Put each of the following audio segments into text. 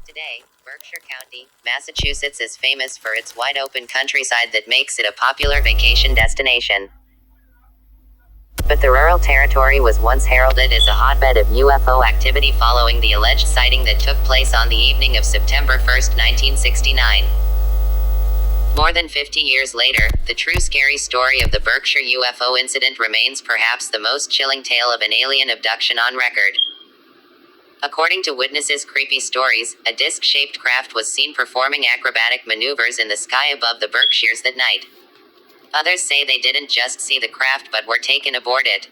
Today, Berkshire County, Massachusetts is famous for its wide-open countryside that makes it a popular vacation destination. But the rural territory was once heralded as a hotbed of UFO activity following the alleged sighting that took place on the evening of September 1, 1969. More than 50 years later, the true scary story of the Berkshire UFO incident remains perhaps the most chilling tale of an alien abduction on record. According to witnesses' creepy stories, a disc-shaped craft was seen performing acrobatic maneuvers in the sky above the Berkshires that night. Others say they didn't just see the craft but were taken aboard it.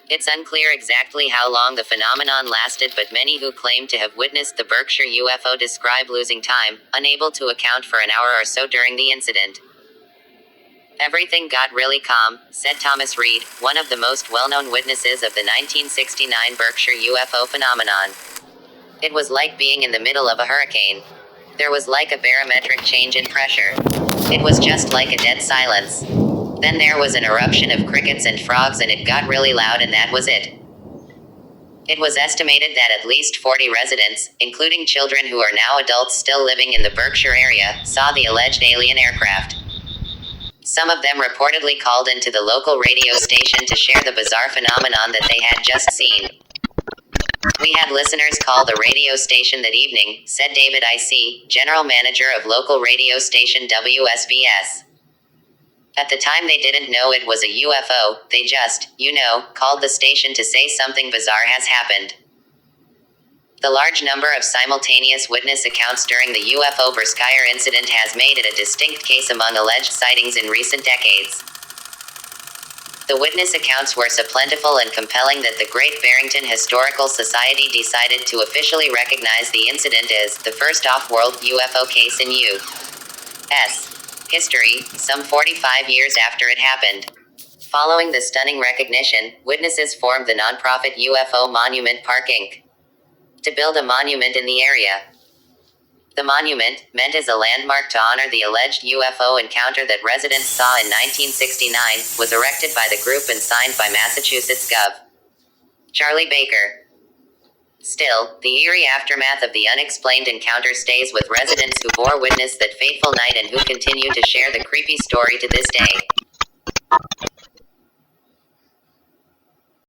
It's unclear exactly how long the phenomenon lasted, but many who claim to have witnessed the Berkshire UFO describe losing time, unable to account for an hour or so during the incident. "Everything got really calm," said Thomas Reed, one of the most well-known witnesses of the 1969 Berkshire UFO phenomenon. "It was like being in the middle of a hurricane. There was like a barometric change in pressure. It was just like a dead silence. Then there was an eruption of crickets and frogs and it got really loud and that was it." It was estimated that at least 40 residents, including children who are now adults still living in the Berkshire area, saw the alleged alien aircraft. Some of them reportedly called into the local radio station to share the bizarre phenomenon that they had just seen. "We had listeners call the radio station that evening," said David I.C., general manager of local radio station WSBS. "At the time they didn't know it was a UFO, they just, called the station to say something bizarre has happened." The large number of simultaneous witness accounts during the UFO Berkshire incident has made it a distinct case among alleged sightings in recent decades. The witness accounts were so plentiful and compelling that the Great Barrington Historical Society decided to officially recognize the incident as the first off-world UFO case in U.S. history, some 45 years after it happened. Following the stunning recognition, witnesses formed the nonprofit UFO Monument Park Inc. to build a monument in the area. The monument, meant as a landmark to honor the alleged UFO encounter that residents saw in 1969, was erected by the group and signed by Massachusetts Gov. Charlie Baker. Still, the eerie aftermath of the unexplained encounter stays with residents who bore witness that fateful night and who continue to share the creepy story to this day.